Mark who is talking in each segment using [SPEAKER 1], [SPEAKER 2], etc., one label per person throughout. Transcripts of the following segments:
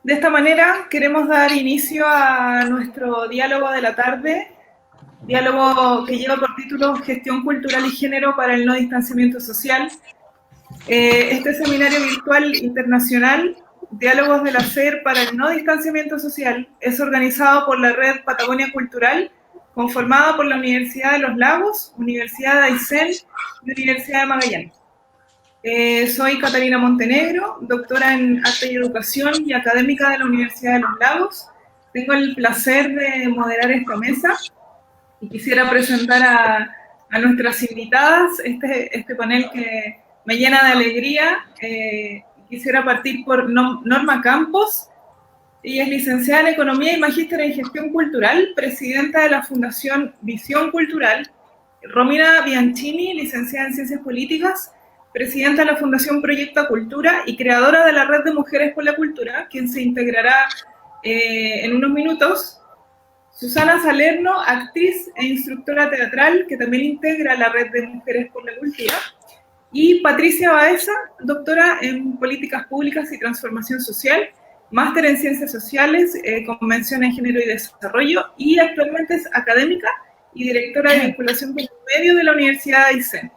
[SPEAKER 1] De esta manera queremos dar inicio a nuestro diálogo de la tarde, diálogo que lleva por título Gestión Cultural y Género para el No Distanciamiento Social. Este seminario virtual internacional, Diálogos del Hacer para el No Distanciamiento Social, es organizado por la Red Patagonia Cultural, conformada por la Universidad de los Lagos, Universidad de Aysén y Universidad de Magallanes. Soy Catalina Montenegro, doctora en Arte y Educación y académica de la Universidad de los Lagos. Tengo el placer de moderar esta mesa y quisiera presentar a nuestras invitadas, este panel que me llena de alegría. Quisiera partir por Norma Campos. Ella es licenciada en Economía y Magíster en Gestión Cultural, presidenta de la Fundación Visión Cultural. Romina Bianchini, licenciada en Ciencias Políticas, presidenta de la Fundación Proyecta Cultura y creadora de la Red de Mujeres por la Cultura, quien se integrará en unos minutos. Susana Salerno, actriz e instructora teatral, que también integra la Red de Mujeres por la Cultura. Y Patricia Baeza, doctora en Políticas Públicas y Transformación Social, máster en Ciencias Sociales, con mención en Género y Desarrollo, y actualmente es académica y directora de Vinculación con el Medio de la Universidad de Aysén.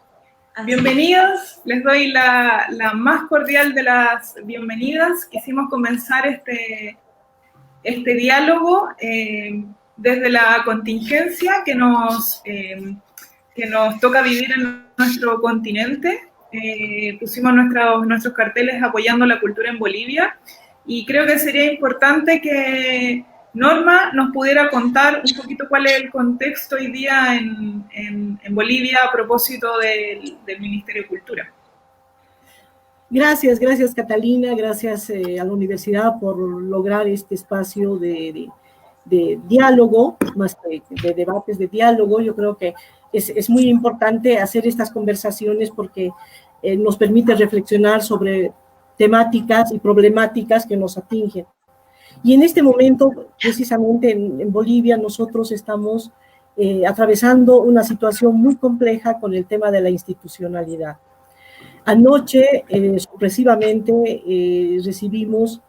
[SPEAKER 1] Bienvenidos, les doy la más cordial de las bienvenidas. Quisimos comenzar este diálogo desde la contingencia que nos toca vivir en nuestro continente. Pusimos nuestros carteles apoyando la cultura en Bolivia y creo que sería importante que Norma nos pudiera contar un poquito cuál es el contexto hoy día en Bolivia a propósito del Ministerio de Cultura.
[SPEAKER 2] Gracias Catalina, gracias a la universidad por lograr este espacio de diálogo, más que de debates, de diálogo. Yo creo que es muy importante hacer estas conversaciones porque nos permite reflexionar sobre temáticas y problemáticas que nos atingen. Y en este momento, precisamente en Bolivia, nosotros estamos atravesando una situación muy compleja con el tema de la institucionalidad. Anoche, sorpresivamente, recibimos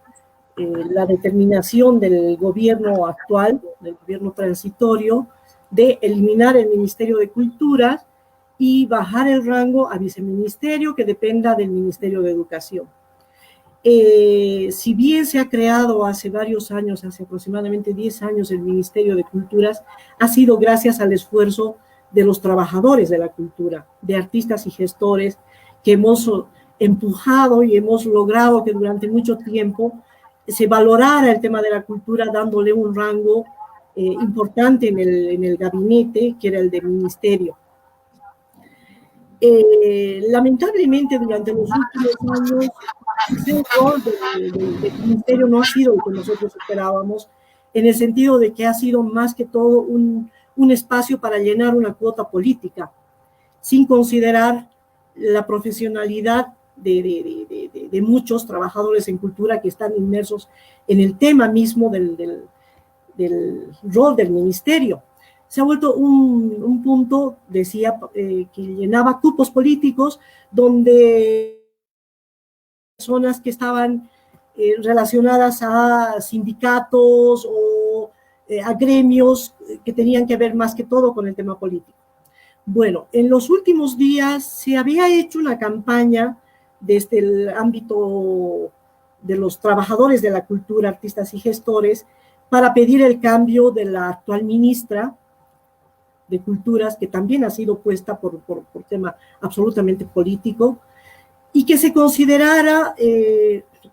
[SPEAKER 2] la determinación del gobierno actual, del gobierno transitorio, de eliminar el Ministerio de Cultura y bajar el rango a viceministerio que dependa del Ministerio de Educación. Si bien se ha creado hace varios años, hace aproximadamente 10 años, el Ministerio de Culturas, ha sido gracias al esfuerzo de los trabajadores de la cultura, de artistas y gestores, que hemos empujado y hemos logrado que durante mucho tiempo se valorara el tema de la cultura, dándole un rango importante en el gabinete, que era el del ministerio. Lamentablemente, durante los últimos años, el rol del ministerio no ha sido el que nosotros esperábamos, en el sentido de que ha sido más que todo un espacio para llenar una cuota política, sin considerar la profesionalidad de muchos trabajadores en cultura que están inmersos en el tema mismo del rol del ministerio. Se ha vuelto un punto, decía, que llenaba cupos políticos donde personas que estaban relacionadas a sindicatos o a gremios que tenían que ver más que todo con el tema político. Bueno, en los últimos días se había hecho una campaña desde el ámbito de los trabajadores de la cultura, artistas y gestores, para pedir el cambio de la actual ministra de Culturas, que también ha sido puesta por tema absolutamente político, y que se considerara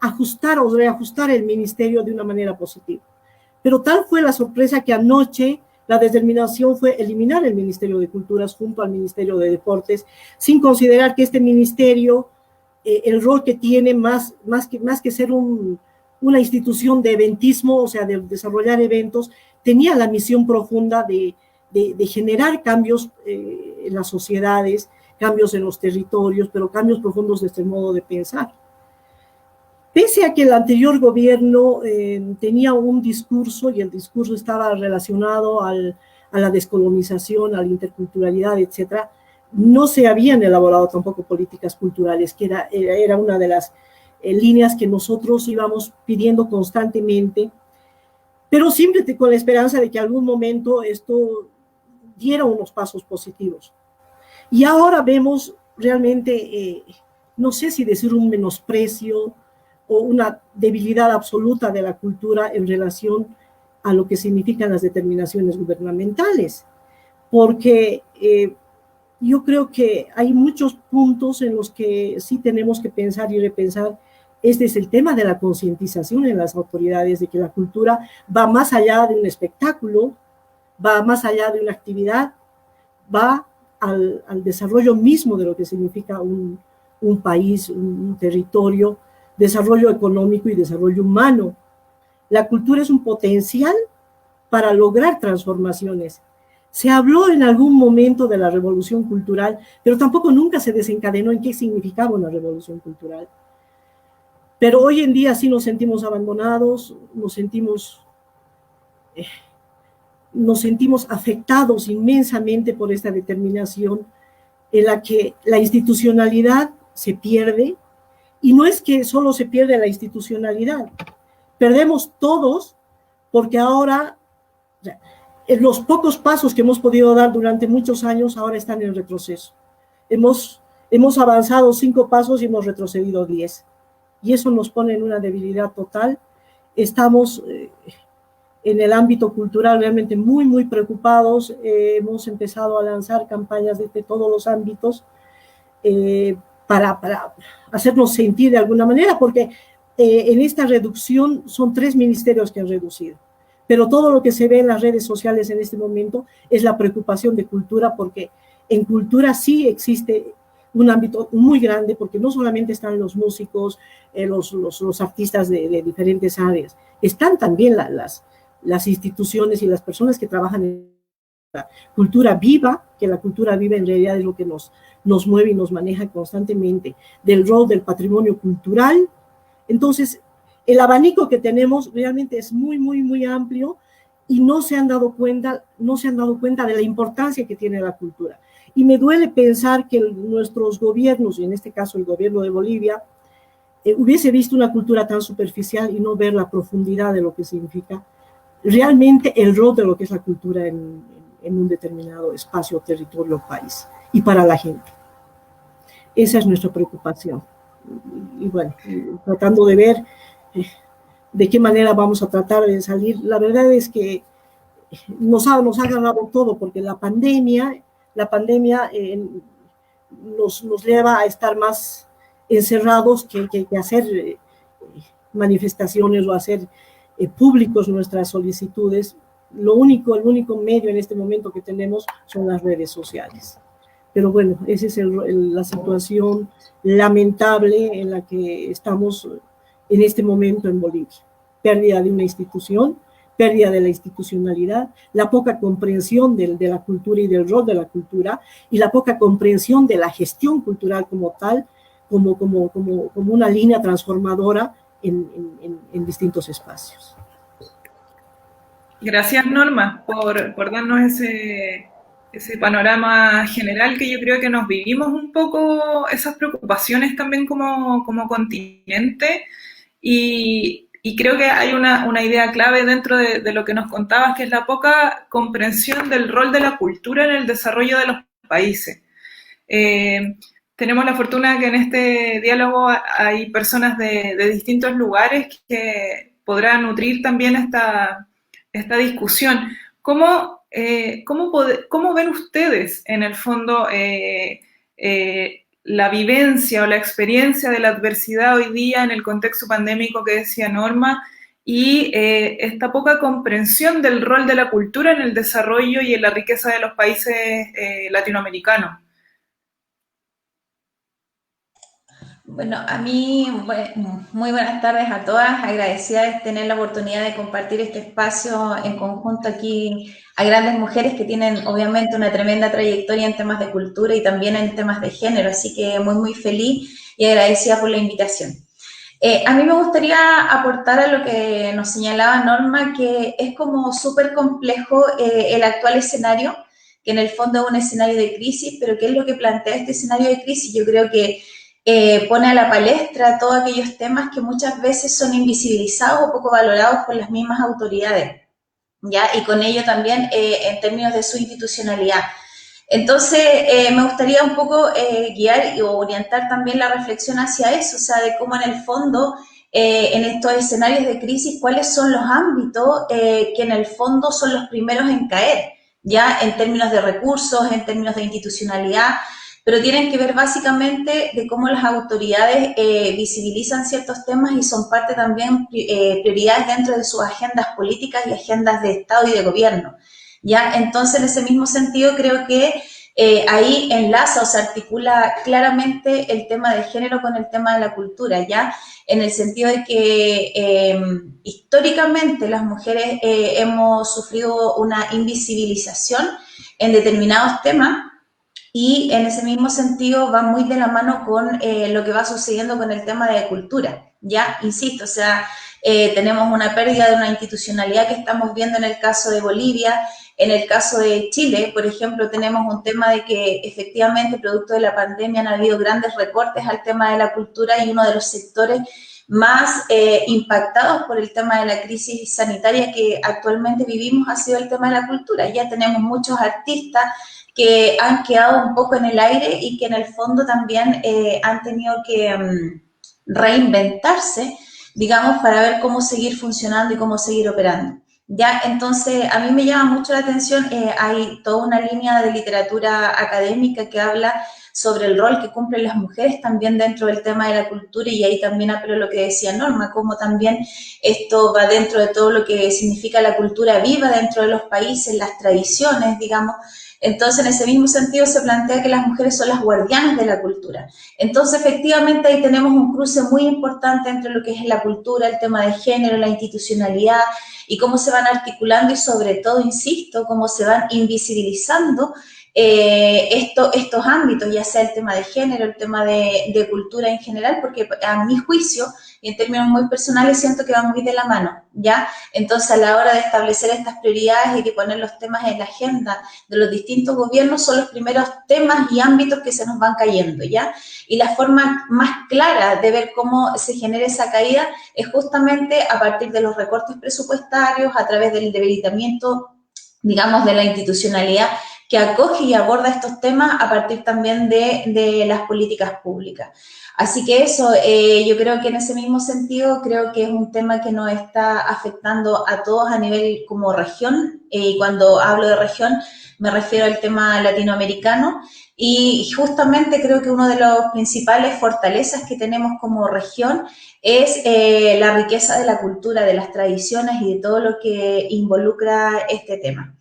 [SPEAKER 2] ajustar o reajustar el ministerio de una manera positiva. Pero tal fue la sorpresa que anoche la determinación fue eliminar el Ministerio de Culturas junto al Ministerio de Deportes, sin considerar que este ministerio, el rol que tiene más que ser una institución de eventismo, o sea, de desarrollar eventos, tenía la misión profunda de generar cambios en las sociedades, cambios en los territorios, pero cambios profundos de este modo de pensar. Pese a que el anterior gobierno tenía un discurso, y el discurso estaba relacionado a la descolonización, a la interculturalidad, etcétera, no se habían elaborado tampoco políticas culturales, que era una de las líneas que nosotros íbamos pidiendo constantemente, pero siempre con la esperanza de que algún momento esto diera unos pasos positivos. Y ahora vemos realmente, no sé si decir un menosprecio o una debilidad absoluta de la cultura en relación a lo que significan las determinaciones gubernamentales, porque yo creo que hay muchos puntos en los que sí tenemos que pensar y repensar. Este es el tema de la concientización en las autoridades, de que la cultura va más allá de un espectáculo, va más allá de una actividad, va al desarrollo mismo de lo que significa un país, un territorio, desarrollo económico y desarrollo humano. La cultura es un potencial para lograr transformaciones. Se habló en algún momento de la revolución cultural, pero tampoco nunca se desencadenó en qué significaba una revolución cultural. Pero hoy en día sí nos sentimos abandonados, nos sentimos afectados inmensamente por esta determinación en la que la institucionalidad se pierde, y no es que solo se pierde la institucionalidad, perdemos todos, porque ahora los pocos pasos que hemos podido dar durante muchos años ahora están en retroceso. Hemos avanzado 5 pasos y hemos retrocedido 10, y eso nos pone en una debilidad total. Estamos en el ámbito cultural realmente muy, muy preocupados. Hemos empezado a lanzar campañas desde todos los ámbitos para hacernos sentir de alguna manera, porque en esta reducción son 3 ministerios que han reducido. Pero todo lo que se ve en las redes sociales en este momento es la preocupación de cultura, porque en cultura sí existe un ámbito muy grande, porque no solamente están los músicos, los artistas de diferentes áreas, están también las instituciones y las personas que trabajan en la cultura viva, que la cultura viva en realidad es lo que nos mueve y nos maneja constantemente, del rol del patrimonio cultural. Entonces, el abanico que tenemos realmente es muy, muy, muy amplio, y no se han dado cuenta de la importancia que tiene la cultura. Y me duele pensar que nuestros gobiernos, y en este caso el gobierno de Bolivia, hubiese visto una cultura tan superficial y no ver la profundidad de lo que significa realmente el rol de lo que es la cultura en un determinado espacio, territorio o país, y para la gente. Esa es nuestra preocupación. Y bueno, tratando de ver de qué manera vamos a tratar de salir. La verdad es que nos ha agarrado todo, porque la pandemia nos lleva a estar más encerrados que hacer manifestaciones o hacer públicos nuestras solicitudes. El único medio en este momento que tenemos son las redes sociales. Pero bueno, esa es la situación lamentable en la que estamos en este momento en Bolivia. Pérdida de una institución, pérdida de la institucionalidad, la poca comprensión de la cultura y del rol de la cultura, y la poca comprensión de la gestión cultural como tal, como una línea transformadora en distintos espacios.
[SPEAKER 1] Gracias, Norma, por darnos ese panorama general, que yo creo que nos vivimos un poco esas preocupaciones también como continente, y creo que hay una idea clave dentro de lo que nos contabas, que es la poca comprensión del rol de la cultura en el desarrollo de los países. Tenemos la fortuna que en este diálogo hay personas de distintos lugares que podrán nutrir también esta discusión. ¿Cómo ven ustedes, en el fondo, la vivencia o la experiencia de la adversidad hoy día en el contexto pandémico que decía Norma, y esta poca comprensión del rol de la cultura en el desarrollo y en la riqueza de los países latinoamericanos?
[SPEAKER 3] Bueno, a mí, muy buenas tardes a todas, agradecida de tener la oportunidad de compartir este espacio en conjunto aquí a grandes mujeres que tienen obviamente una tremenda trayectoria en temas de cultura y también en temas de género, así que muy, muy feliz y agradecida por la invitación. A mí me gustaría aportar a lo que nos señalaba Norma, que es como súper complejo el actual escenario, que en el fondo es un escenario de crisis, pero ¿qué es lo que plantea este escenario de crisis? Yo creo que pone a la palestra todos aquellos temas que muchas veces son invisibilizados o poco valorados por las mismas autoridades, ¿ya? Y con ello también en términos de su institucionalidad. Entonces, me gustaría un poco guiar o orientar también la reflexión hacia eso, o sea, de cómo en el fondo, en estos escenarios de crisis, cuáles son los ámbitos que en el fondo son los primeros en caer, ya en términos de recursos, en términos de institucionalidad, pero tienen que ver básicamente de cómo las autoridades visibilizan ciertos temas y son parte también prioridades dentro de sus agendas políticas y agendas de Estado y de gobierno. ¿Ya? Entonces, en ese mismo sentido, creo que ahí enlaza o se articula claramente el tema de género con el tema de la cultura, ¿ya? En el sentido de que históricamente las mujeres hemos sufrido una invisibilización en determinados temas y en ese mismo sentido va muy de la mano con lo que va sucediendo con el tema de cultura, ¿ya? Insisto, o sea, tenemos una pérdida de una institucionalidad que estamos viendo en el caso de Bolivia. En el caso de Chile, por ejemplo, tenemos un tema de que efectivamente, producto de la pandemia, han habido grandes recortes al tema de la cultura y uno de los sectores más impactados por el tema de la crisis sanitaria que actualmente vivimos ha sido el tema de la cultura. Ya tenemos muchos artistas que han quedado un poco en el aire y que en el fondo también han tenido que reinventarse, digamos, para ver cómo seguir funcionando y cómo seguir operando. Ya, entonces, a mí me llama mucho la atención, hay toda una línea de literatura académica que habla sobre el rol que cumplen las mujeres también dentro del tema de la cultura y ahí también apelo a lo que decía Norma, cómo también esto va dentro de todo lo que significa la cultura viva dentro de los países, las tradiciones, digamos. Entonces, en ese mismo sentido se plantea que las mujeres son las guardianas de la cultura. Entonces, efectivamente, ahí tenemos un cruce muy importante entre lo que es la cultura, el tema de género, la institucionalidad y cómo se van articulando y sobre todo, insisto, cómo se van invisibilizando estos ámbitos, ya sea el tema de género, el tema de cultura en general, porque a mi juicio, y en términos muy personales, siento que van muy de la mano, ¿ya? Entonces, a la hora de establecer estas prioridades y de poner los temas en la agenda de los distintos gobiernos, son los primeros temas y ámbitos que se nos van cayendo, ¿ya? Y la forma más clara de ver cómo se genera esa caída es justamente a partir de los recortes presupuestarios, a través del debilitamiento, digamos, de la institucionalidad que acoge y aborda estos temas a partir también de las políticas públicas. Así que eso, yo creo que en ese mismo sentido, creo que es un tema que nos está afectando a todos a nivel como región, y cuando hablo de región me refiero al tema latinoamericano, y justamente creo que una de las principales fortalezas que tenemos como región es la riqueza de la cultura, de las tradiciones y de todo lo que involucra este tema.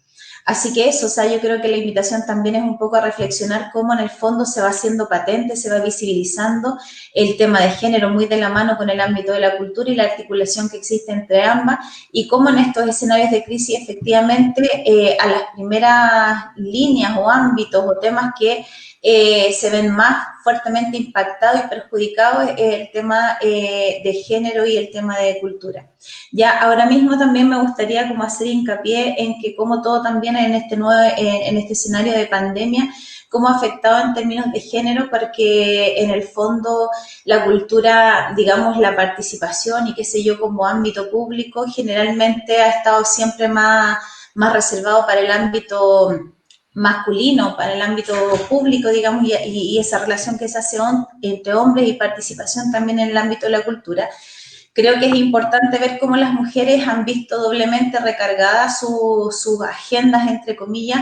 [SPEAKER 3] Así que eso, o sea, yo creo que la invitación también es un poco a reflexionar cómo en el fondo se va haciendo patente, se va visibilizando el tema de género muy de la mano con el ámbito de la cultura y la articulación que existe entre ambas y cómo en estos escenarios de crisis efectivamente a las primeras líneas o ámbitos o temas que se ven más fuertemente impactados y perjudicados el tema de género y el tema de cultura. Ya ahora mismo también me gustaría como hacer hincapié en que como todo también en este escenario de pandemia, cómo ha afectado en términos de género, porque en el fondo la cultura, digamos, la participación y qué sé yo, como ámbito público, generalmente ha estado siempre más reservado para el ámbito masculino, para el ámbito público, digamos, y esa relación que se hace entre hombres y participación también en el ámbito de la cultura. Creo que es importante ver cómo las mujeres han visto doblemente recargadas sus agendas, entre comillas,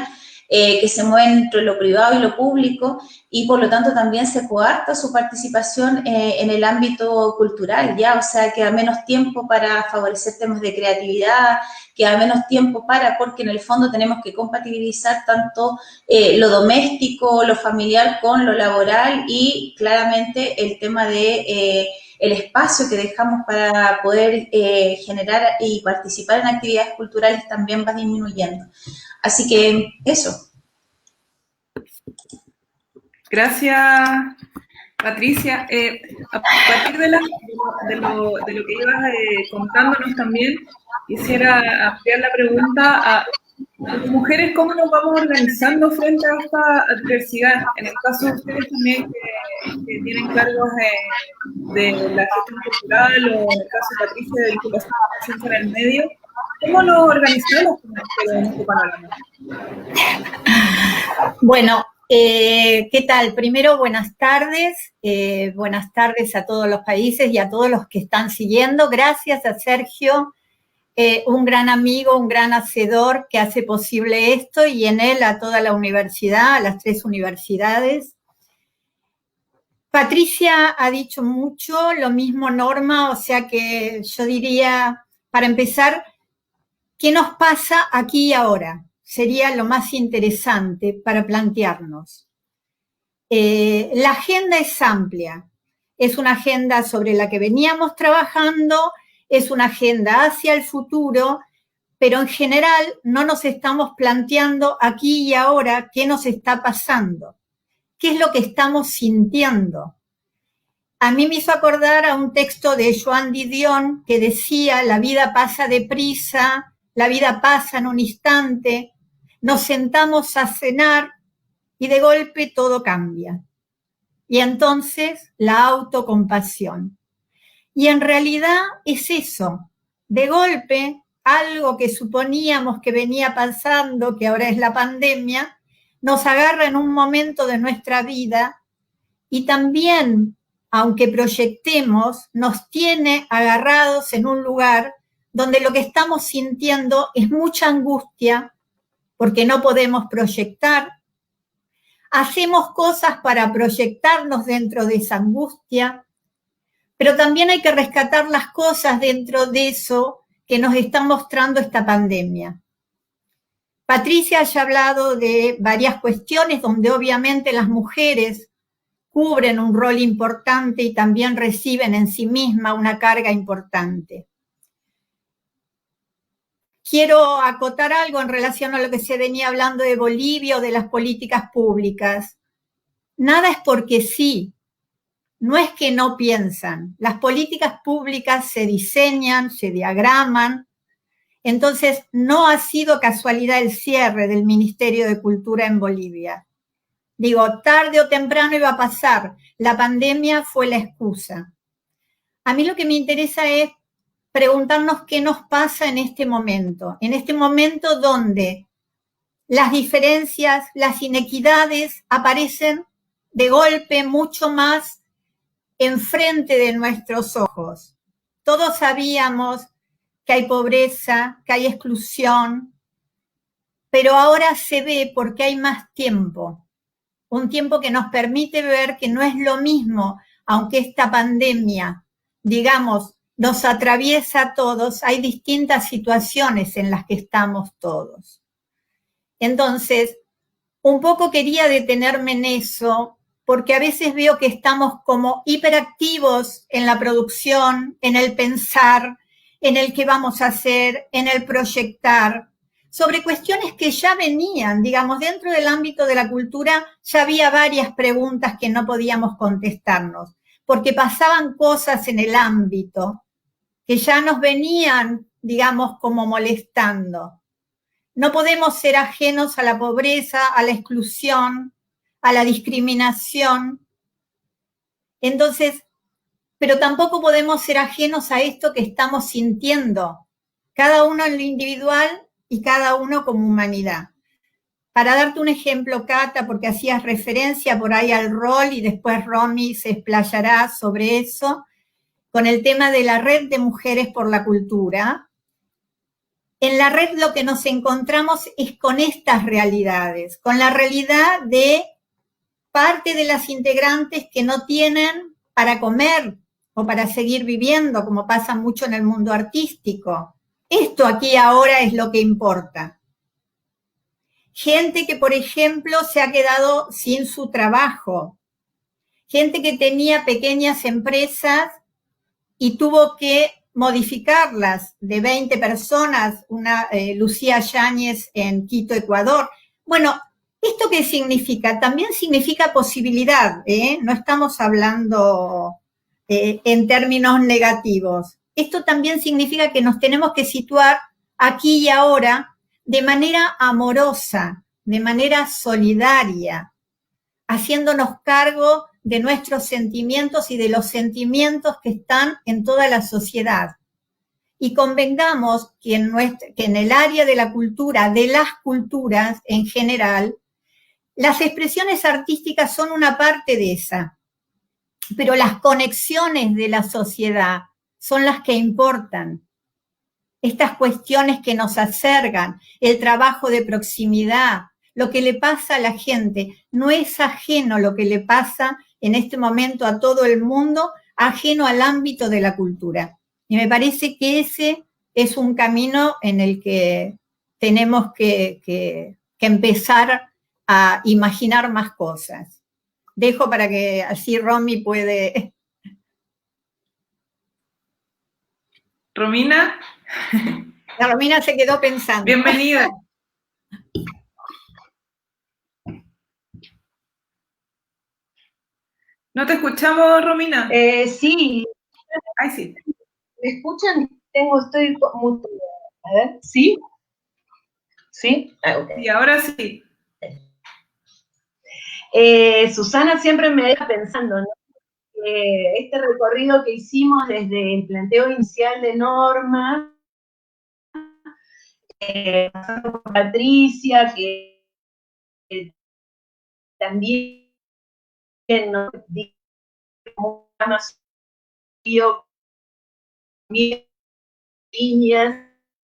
[SPEAKER 3] que se mueven entre lo privado y lo público, y por lo tanto también se coarta su participación en el ámbito cultural, ¿ya? O sea, queda menos tiempo para favorecer temas de creatividad, queda menos tiempo porque en el fondo tenemos que compatibilizar tanto lo doméstico, lo familiar con lo laboral y claramente el tema de el espacio que dejamos para poder generar y participar en actividades culturales también va disminuyendo. Así que eso.
[SPEAKER 1] Gracias, Patricia. A partir de lo que ibas contándonos también, quisiera ampliar la pregunta a Como mujeres, ¿cómo nos vamos organizando frente a esta adversidad? En el caso de ustedes también que tienen cargos de la gestión cultural o en el caso de Patricia de vinculación con el medio, ¿cómo nos organizamos como mujeres en este panorama?
[SPEAKER 4] Bueno, ¿qué tal? Primero, buenas tardes a todos los países y a todos los que están siguiendo. Gracias a Sergio, un gran amigo, un gran hacedor que hace posible esto, y en él a toda la universidad, a las 3 universidades. Patricia ha dicho mucho, lo mismo Norma, o sea que yo diría, para empezar, ¿qué nos pasa aquí y ahora? Sería lo más interesante para plantearnos. La agenda es amplia, es una agenda sobre la que veníamos trabajando, es una agenda hacia el futuro, pero en general no nos estamos planteando aquí y ahora qué nos está pasando, qué es lo que estamos sintiendo. A mí me hizo acordar a un texto de Joan Didion que decía: la vida pasa deprisa, la vida pasa en un instante, nos sentamos a cenar y de golpe todo cambia. Y entonces la autocompasión. Y en realidad es eso, de golpe algo que suponíamos que venía pasando, que ahora es la pandemia, nos agarra en un momento de nuestra vida y también, aunque proyectemos, nos tiene agarrados en un lugar donde lo que estamos sintiendo es mucha angustia porque no podemos proyectar. Hacemos cosas para proyectarnos dentro de esa angustia, pero también hay que rescatar las cosas dentro de eso que nos está mostrando esta pandemia. Patricia ya ha hablado de varias cuestiones donde obviamente las mujeres cubren un rol importante y también reciben en sí misma una carga importante. Quiero acotar algo en relación a lo que se venía hablando de Bolivia o de las políticas públicas. Nada es porque sí, no es que no piensan. Las políticas públicas se diseñan, se diagraman. Entonces, no ha sido casualidad el cierre del Ministerio de Cultura en Bolivia. Digo, tarde o temprano iba a pasar. La pandemia fue la excusa. A mí lo que me interesa es preguntarnos qué nos pasa en este momento donde las diferencias, las inequidades aparecen de golpe mucho más enfrente de nuestros ojos. Todos sabíamos que hay pobreza, que hay exclusión, pero ahora se ve porque hay más tiempo, un tiempo que nos permite ver que no es lo mismo, aunque esta pandemia, digamos, nos atraviesa a todos, hay distintas situaciones en las que estamos todos. Entonces, un poco quería detenerme en eso, porque a veces veo que estamos como hiperactivos en la producción, en el pensar, en el qué vamos a hacer, en el proyectar, sobre cuestiones que ya venían, digamos, dentro del ámbito de la cultura ya había varias preguntas que no podíamos contestarnos, porque pasaban cosas en el ámbito que ya nos venían, digamos, como molestando. No podemos ser ajenos a la pobreza, a la exclusión, a la discriminación. Entonces, pero tampoco podemos ser ajenos a esto que estamos sintiendo, cada uno en lo individual y cada uno como humanidad. Para darte un ejemplo, Cata, porque hacías referencia por ahí al rol y después Romy se explayará sobre eso, con el tema de la Red de Mujeres por la Cultura. En la red lo que nos encontramos es con estas realidades, con la realidad de parte de las integrantes que no tienen para comer o para seguir viviendo, como pasa mucho en el mundo artístico. Esto aquí ahora es lo que importa. Gente que, por ejemplo, se ha quedado sin su trabajo. Gente que tenía pequeñas empresas y tuvo que modificarlas de 20 personas, Lucía Yáñez en Quito, Ecuador. Bueno, ¿esto qué significa? También significa posibilidad, no estamos hablando en términos negativos. Esto también significa que nos tenemos que situar aquí y ahora de manera amorosa, de manera solidaria, haciéndonos cargo de nuestros sentimientos y de los sentimientos que están en toda la sociedad. Y convengamos que en el área de la cultura, de las culturas en general, las expresiones artísticas son una parte de esa, pero las conexiones de la sociedad son las que importan. Estas cuestiones que nos acercan, el trabajo de proximidad, lo que le pasa a la gente, no es ajeno lo que le pasa en este momento a todo el mundo, ajeno al ámbito de la cultura. Y me parece que ese es un camino en el que tenemos que empezar a imaginar más cosas. Dejo para que así Romy puede...
[SPEAKER 1] Romina.
[SPEAKER 4] La Romina se quedó pensando.
[SPEAKER 1] Bienvenida. ¿No te escuchamos, Romina?
[SPEAKER 5] Sí.
[SPEAKER 1] Ay, sí.
[SPEAKER 5] ¿Me escuchan? Estoy muteada. A ver, ¿sí? ¿Sí?
[SPEAKER 1] Okay. Y ahora sí.
[SPEAKER 5] Susana siempre me deja pensando, ¿no? Este recorrido que hicimos desde el planteo inicial de Norma, pasando por Patricia, que también nos dijo más niñas,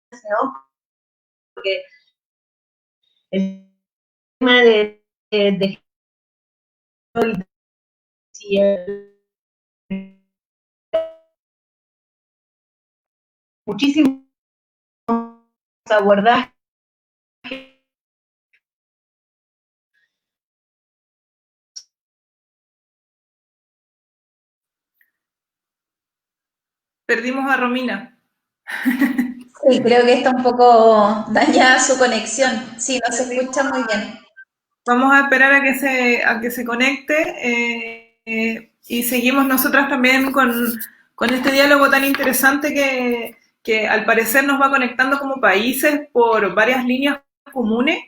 [SPEAKER 5] ¿no? Porque el tema de muchísimos abordajes.
[SPEAKER 1] Perdimos a Romina.
[SPEAKER 3] Sí, creo que está un poco dañada su conexión. Sí, no se escucha muy bien.
[SPEAKER 1] Vamos a esperar a que se conecte y seguimos nosotras también con este diálogo tan interesante que al parecer nos va conectando como países por varias líneas comunes,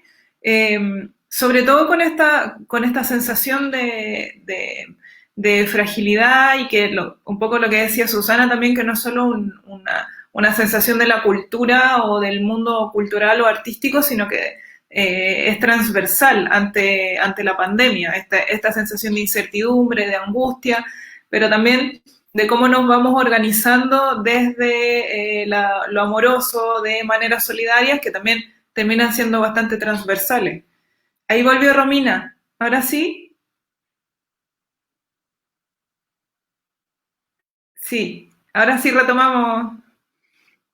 [SPEAKER 1] sobre todo con esta sensación de fragilidad y que un poco lo que decía Susana también, que no es solo una sensación de la cultura o del mundo cultural o artístico, sino que es transversal ante la pandemia, esta sensación de incertidumbre, de angustia, pero también de cómo nos vamos organizando desde lo amoroso, de maneras solidarias, que también terminan siendo bastante transversales. Ahí volvió Romina. ¿Ahora sí? Sí. Ahora sí retomamos.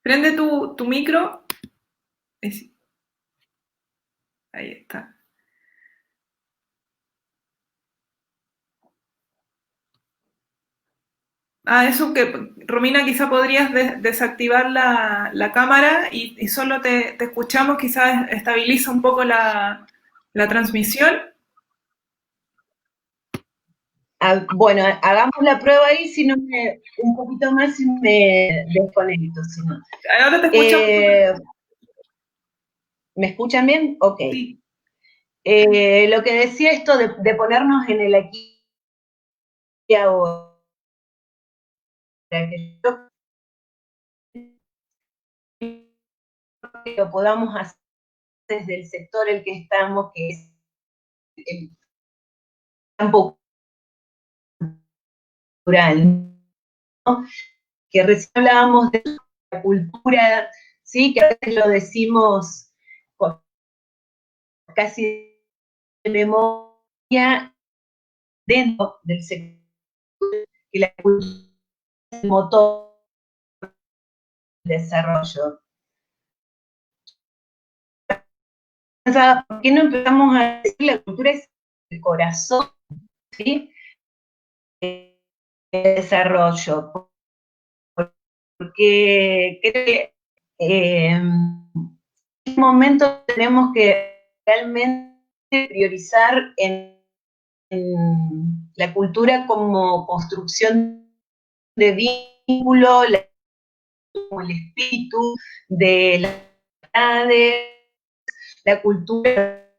[SPEAKER 1] Prende tu micro. Ahí está. Eso que, Romina, quizá podrías desactivar la cámara y solo te escuchamos, quizás estabiliza un poco la transmisión.
[SPEAKER 5] Bueno, hagamos la prueba ahí, si no un poquito más y me desconecto. Si no.
[SPEAKER 1] Ahora te escuchamos.
[SPEAKER 5] ¿Me escuchan bien? Ok.
[SPEAKER 1] Sí.
[SPEAKER 5] Lo que decía esto de ponernos en el aquí y ahora, que lo podamos hacer desde el sector en el que estamos, que es el campo cultural, ¿no? Que recién hablábamos de la cultura, ¿sí? Que a veces lo decimos con casi de memoria dentro del sector, que la cultura es el motor del desarrollo. ¿Por qué no empezamos a decir que la cultura es el corazón, ¿sí? El desarrollo? Porque creo que en este momento tenemos que realmente priorizar en la cultura como construcción de vínculo, como el espíritu de la la cultura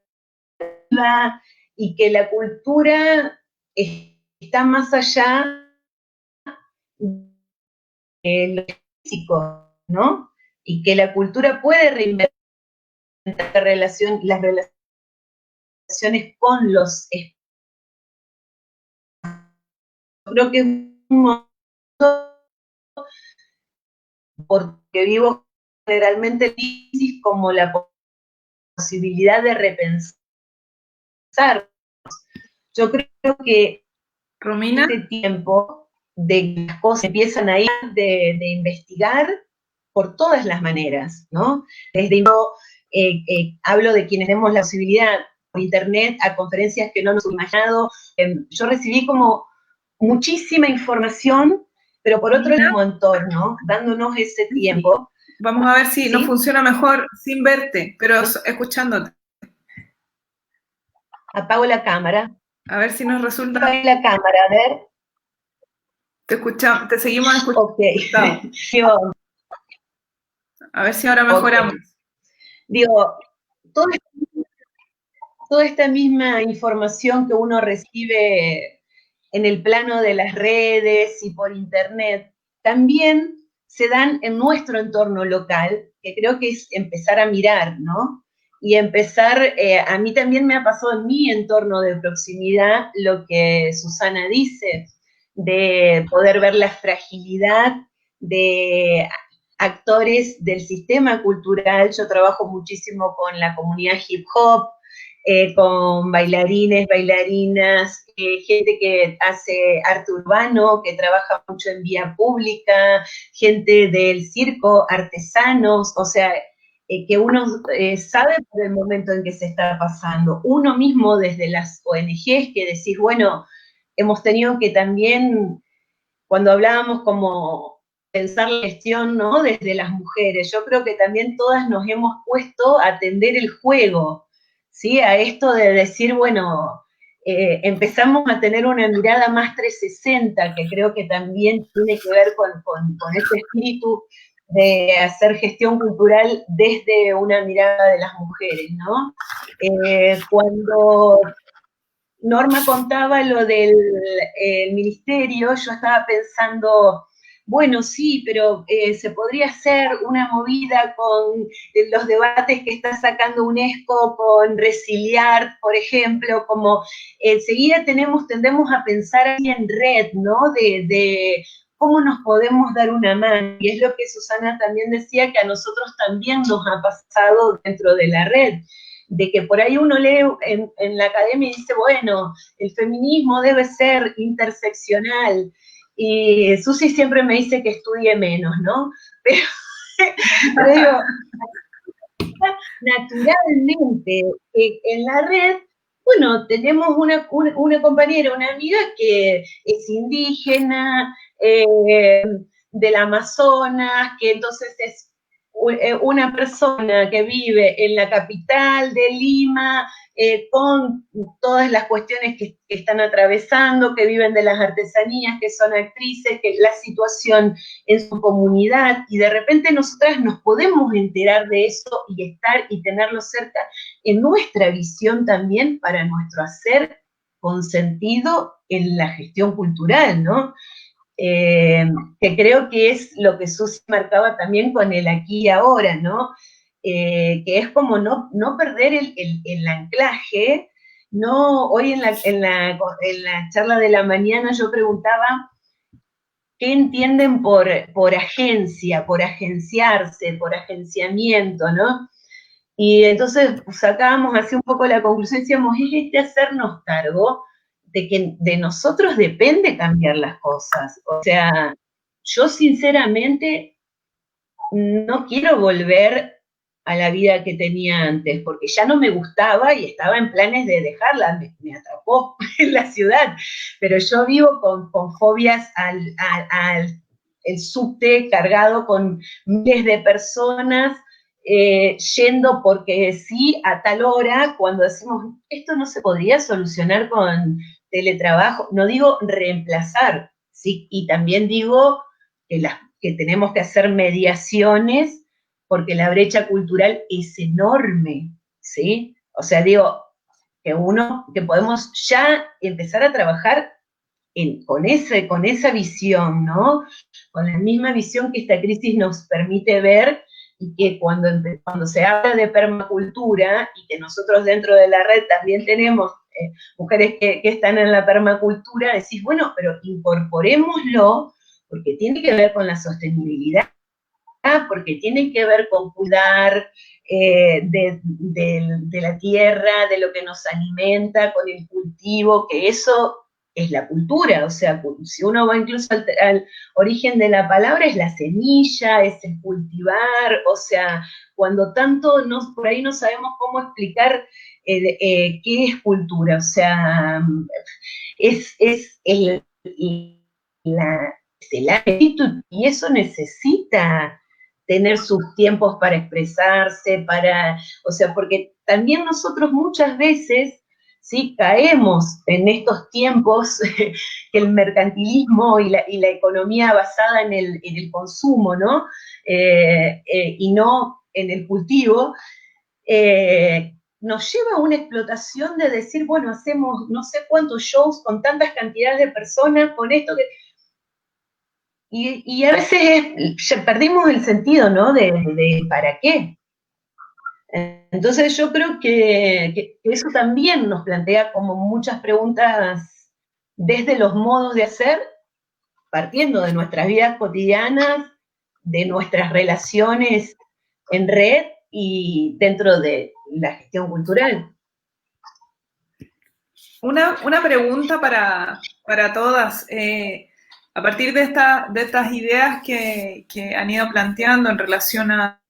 [SPEAKER 5] y que la cultura está más allá de lo físico, ¿no? Y que la cultura puede reinventar las relaciones con los espacios. Creo que es un momento, porque vivo generalmente crisis, como la posibilidad de repensar. Yo creo que
[SPEAKER 1] Romina,
[SPEAKER 5] este tiempo de que las cosas empiezan a ir de investigar por todas las maneras, ¿no? Desde hablo de quienes tenemos la posibilidad por internet a conferencias que no nos hemos imaginado. Yo recibí como muchísima información, pero por otro mismo entorno, dándonos ese tiempo.
[SPEAKER 1] vamos a ver si
[SPEAKER 5] ¿Sí?
[SPEAKER 1] nos funciona mejor sin verte, pero escuchándote.
[SPEAKER 5] Apago la cámara.
[SPEAKER 1] A ver si nos resulta.
[SPEAKER 5] Apago la cámara, a ver.
[SPEAKER 1] Te escuchamos, te seguimos escuchando.
[SPEAKER 5] Ok.
[SPEAKER 1] A ver si ahora mejoramos.
[SPEAKER 5] Okay. Digo, toda esta misma información que uno recibe en el plano de las redes y por internet, también se dan en nuestro entorno local, que creo que es empezar a mirar, ¿no? Y empezar, a mí también me ha pasado en mi entorno de proximidad lo que Susana dice, de poder ver la fragilidad de actores del sistema cultural. Yo trabajo muchísimo con la comunidad hip hop, con bailarines, bailarinas, gente que hace arte urbano, que trabaja mucho en vía pública, gente del circo, artesanos, o sea, que uno sabe por el momento en que se está pasando. Uno mismo desde las ONGs que decís, bueno, hemos tenido que también, cuando hablábamos como pensar la gestión, ¿no? Desde las mujeres, yo creo que también todas nos hemos puesto a atender el juego, ¿sí? A esto de decir, bueno, empezamos a tener una mirada más 360, que creo que también tiene que ver con ese espíritu de hacer gestión cultural desde una mirada de las mujeres, ¿no? Cuando Norma contaba lo del ministerio, yo estaba pensando, bueno, sí, pero se podría hacer una movida con los debates que está sacando UNESCO con Resiliar, por ejemplo, como enseguida tendemos a pensar ahí en red, ¿no? De cómo nos podemos dar una mano. Y es lo que Susana también decía, que a nosotros también nos ha pasado dentro de la red, de que por ahí uno lee en la academia y dice, bueno, el feminismo debe ser interseccional, y Susi siempre me dice que estudie menos, ¿no? Pero digo, naturalmente, en la red, bueno, tenemos una compañera, una amiga que es indígena, del Amazonas, que entonces es una persona que vive en la capital de Lima, con todas las cuestiones que están atravesando, que viven de las artesanías, que son actrices, que la situación en su comunidad, y de repente nosotras nos podemos enterar de eso y estar y tenerlo cerca en nuestra visión también para nuestro hacer con sentido en la gestión cultural, ¿no? Que creo que es lo que Susi marcaba también con el aquí y ahora, ¿no? Que es como no perder el anclaje, ¿no? Hoy en la charla de la mañana yo preguntaba qué entienden por agencia, por agenciarse, por agenciamiento, ¿no? Y entonces sacábamos así un poco la conclusión, decíamos, es hacernos cargo de que de nosotros depende cambiar las cosas. O sea, yo sinceramente no quiero volver a la vida que tenía antes, porque ya no me gustaba y estaba en planes de dejarla, me atrapó en la ciudad, pero yo vivo con fobias al el subte cargado con miles de personas, yendo porque sí a tal hora, cuando decimos, esto no se podría solucionar con teletrabajo, no digo reemplazar, ¿sí? Y también digo que tenemos que hacer mediaciones porque la brecha cultural es enorme, ¿sí? O sea, digo, que podemos ya empezar a trabajar con esa visión, ¿no? Con la misma visión que esta crisis nos permite ver, y que cuando se habla de permacultura, y que nosotros dentro de la red también tenemos mujeres que están en la permacultura, decís, bueno, pero incorporémoslo, porque tiene que ver con la sostenibilidad, porque tiene que ver con cuidar de la tierra, de lo que nos alimenta, con el cultivo, que eso es la cultura. O sea, si uno va incluso al origen de la palabra, es la semilla, es el cultivar. O sea, cuando tanto por ahí no sabemos cómo explicar qué es cultura. O sea, es el espíritu, y eso necesita tener sus tiempos para expresarse, o sea, porque también nosotros muchas veces, ¿sí?, caemos en estos tiempos que el mercantilismo y la economía basada en el consumo, ¿no? Y no en el cultivo, nos lleva a una explotación de decir, bueno, hacemos no sé cuántos shows con tantas cantidades de personas, con esto que... Y a veces ya perdimos el sentido, ¿no? De para qué. Entonces yo creo que eso también nos plantea como muchas preguntas desde los modos de hacer, partiendo de nuestras vidas cotidianas, de nuestras relaciones en red y dentro de la gestión cultural.
[SPEAKER 1] Una pregunta para todas. A partir de estas ideas que han ido planteando en relación a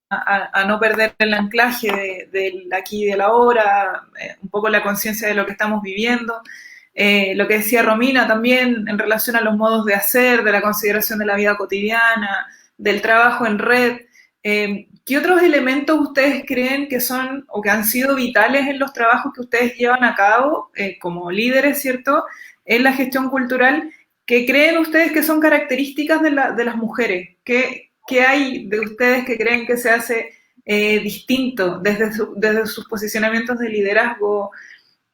[SPEAKER 1] no perder el anclaje del aquí y del ahora, un poco la conciencia de lo que estamos viviendo, lo que decía Romina también en relación a los modos de hacer, de la consideración de la vida cotidiana, del trabajo en red. ¿Qué otros elementos ustedes creen que son o que han sido vitales en los trabajos que ustedes llevan a cabo como líderes, ¿cierto?, en la gestión cultural, que creen ustedes que son características de las mujeres? ¿Qué hay de ustedes que creen que se hace distinto desde sus posicionamientos de liderazgo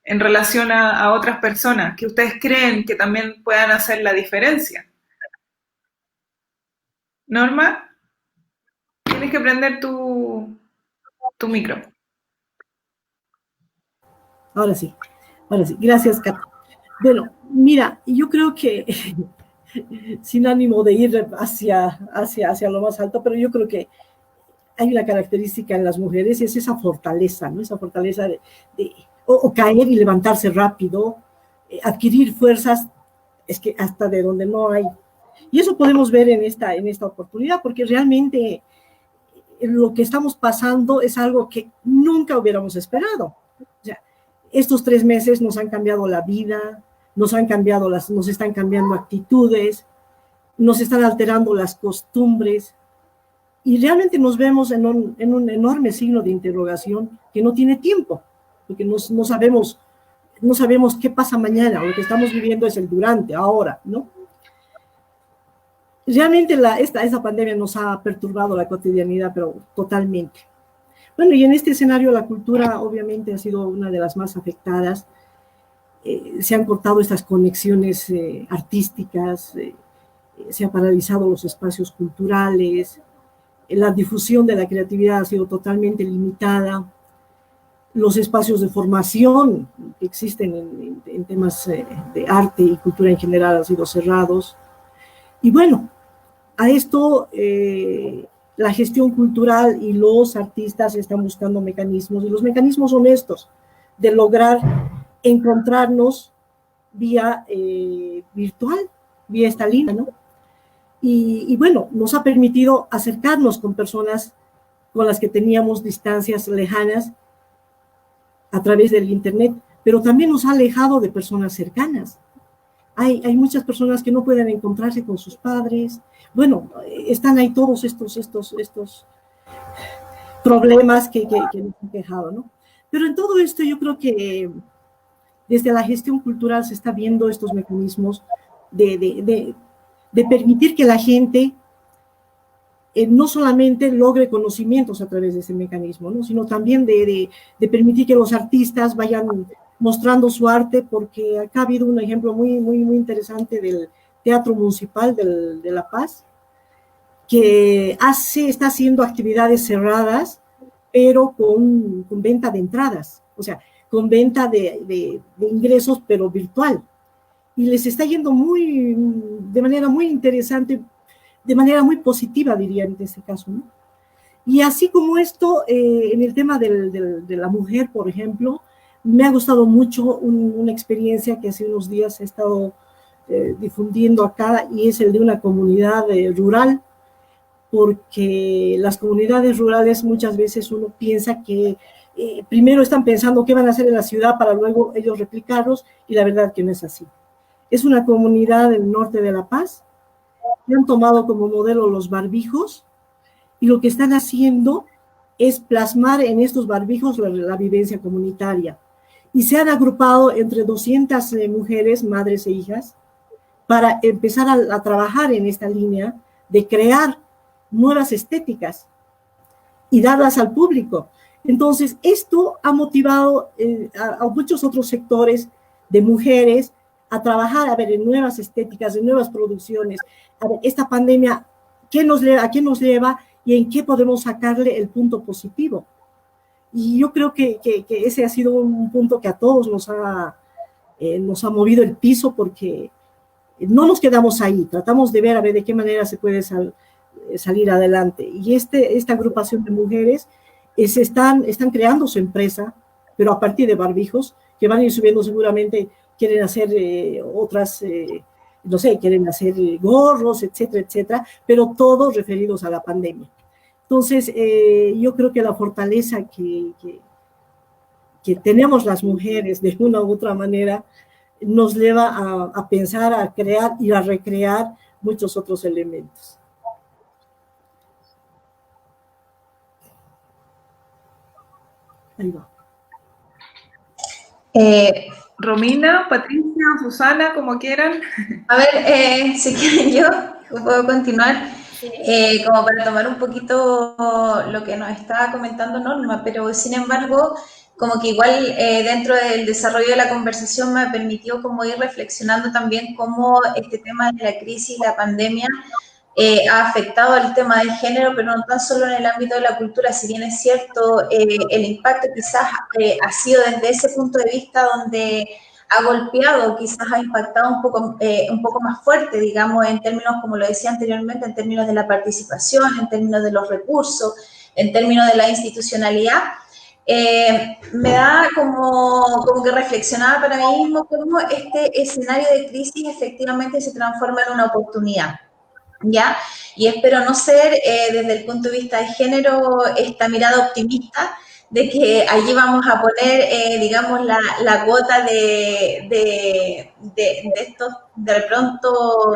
[SPEAKER 1] en relación a otras personas, que ustedes creen que también puedan hacer la diferencia? Norma, tienes que prender tu micro.
[SPEAKER 2] Ahora sí. Gracias, Kat. Bueno, mira, yo creo que, sin ánimo de ir hacia lo más alto, pero yo creo que hay una característica en las mujeres, y es esa fortaleza, ¿no? Esa fortaleza o caer y levantarse rápido, adquirir fuerzas, es que hasta de donde no hay. Y eso podemos ver en esta oportunidad, porque realmente lo que estamos pasando es algo que nunca hubiéramos esperado. O sea, estos 3 meses nos han cambiado la vida, nos están cambiando actitudes, nos están alterando las costumbres, y realmente nos vemos en un enorme signo de interrogación que no tiene tiempo, porque no sabemos qué pasa mañana. Lo que estamos viviendo es el durante, ahora, ¿no? Realmente esta pandemia nos ha perturbado la cotidianidad, pero totalmente. Bueno, y en este escenario la cultura obviamente ha sido una de las más afectadas. Se han cortado estas conexiones artísticas, se han paralizado los espacios culturales, la difusión de la creatividad ha sido totalmente limitada, los espacios de formación que existen en temas de arte y cultura en general han sido cerrados. Y bueno, a esto la gestión cultural y los artistas están buscando mecanismos, y los mecanismos son estos, de lograr encontrarnos vía virtual, vía esta línea, ¿no? Y bueno, nos ha permitido acercarnos con personas con las que teníamos distancias lejanas a través del internet, pero también nos ha alejado de personas cercanas. Hay muchas personas que no pueden encontrarse con sus padres. Bueno, están ahí todos estos problemas que nos han quejado, ¿no? Pero en todo esto yo creo que desde la gestión cultural se está viendo estos mecanismos de permitir que la gente no solamente logre conocimientos a través de ese mecanismo, ¿no? Sino también de permitir que los artistas vayan mostrando su arte, porque acá ha habido un ejemplo muy interesante del Teatro Municipal de La Paz, que está haciendo actividades cerradas, pero con venta de entradas, o sea, con venta de ingresos, pero virtual. Y les está yendo de manera muy interesante, de manera muy positiva, diría en este caso, ¿no? Y así como esto, en el tema de la mujer, por ejemplo, me ha gustado mucho una experiencia que hace unos días he estado difundiendo acá, y es el de una comunidad rural, porque las comunidades rurales muchas veces uno piensa que primero están pensando qué van a hacer en la ciudad para luego ellos replicarlos, y la verdad que no es así. Es una comunidad del norte de La Paz, que han tomado como modelo los barbijos, y lo que están haciendo es plasmar en estos barbijos la vivencia comunitaria. Y se han agrupado entre 200 mujeres, madres e hijas, para empezar a trabajar en esta línea de crear nuevas estéticas y darlas al público. Entonces, esto ha motivado a muchos otros sectores de mujeres a trabajar, a ver, en nuevas estéticas, en nuevas producciones. A ver, esta pandemia, ¿a qué nos lleva y en qué podemos sacarle el punto positivo? Y yo creo que ese ha sido un punto que a todos nos ha movido el piso, porque no nos quedamos ahí, tratamos de ver a ver de qué manera se puede salir adelante. Y esta agrupación de mujeres están creando su empresa, pero a partir de barbijos, que van a ir subiendo seguramente. Quieren hacer otras, no sé, quieren hacer gorros, etcétera, etcétera, pero todos referidos a la pandemia. Entonces, yo creo que la fortaleza que tenemos las mujeres de una u otra manera nos lleva a pensar, a crear y a recrear muchos otros elementos. Ahí va.
[SPEAKER 1] Romina, Patricia, Susana, como quieran.
[SPEAKER 3] A ver, si quieren yo puedo continuar, como para tomar un poquito lo que nos estaba comentando Norma, pero sin embargo, como que igual dentro del desarrollo de la conversación me permitió como ir reflexionando también cómo este tema de la crisis y la pandemia ha afectado al tema del género, pero no tan solo en el ámbito de la cultura. Si bien es cierto, el impacto quizás ha sido desde ese punto de vista donde ha golpeado, quizás ha impactado un poco más fuerte, digamos, en términos, como lo decía anteriormente, en términos de la participación, en términos de los recursos, en términos de la institucionalidad. Me da como que reflexionaba para mí mismo cómo este escenario de crisis efectivamente se transforma en una oportunidad. ¿Ya? Y espero no ser, desde el punto de vista de género, esta mirada optimista de que allí vamos a poner, digamos, la cuota de estos, de pronto,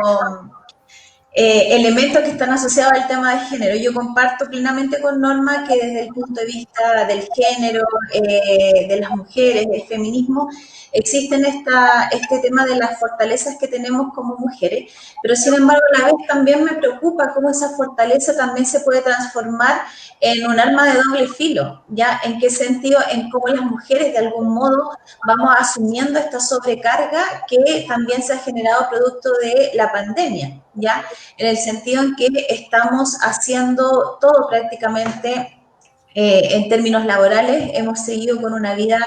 [SPEAKER 3] elementos que están asociados al tema de género. Yo comparto plenamente con Norma que desde el punto de vista del género, de las mujeres, del feminismo, existen este tema de las fortalezas que tenemos como mujeres, pero sin embargo a la vez también me preocupa cómo esa fortaleza también se puede transformar en un arma de doble filo, ¿ya? ¿En qué sentido? En cómo las mujeres de algún modo vamos asumiendo esta sobrecarga que también se ha generado producto de la pandemia, ¿ya? En el sentido en que estamos haciendo todo prácticamente en términos laborales, hemos seguido con una vida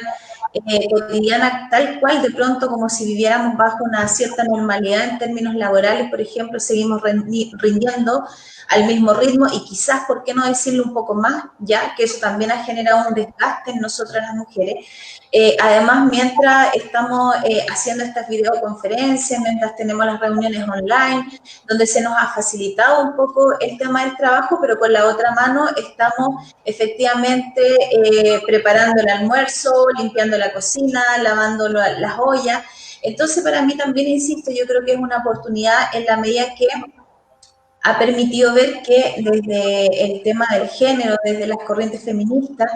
[SPEAKER 3] cotidiana tal cual, de pronto como si viviéramos bajo una cierta normalidad en términos laborales, por ejemplo, seguimos rindiendo al mismo ritmo y quizás, ¿por qué no decirlo un poco más? Ya que eso también ha generado un desgaste en nosotras las mujeres. Además, mientras estamos haciendo estas videoconferencias, mientras tenemos las reuniones online, donde se nos ha facilitado un poco el tema del trabajo, pero con la otra mano estamos efectivamente preparando el almuerzo, limpiando la cocina, lavando las ollas. Entonces, para mí también, insisto, yo creo que es una oportunidad en la medida que ha permitido ver que desde el tema del género, desde las corrientes feministas,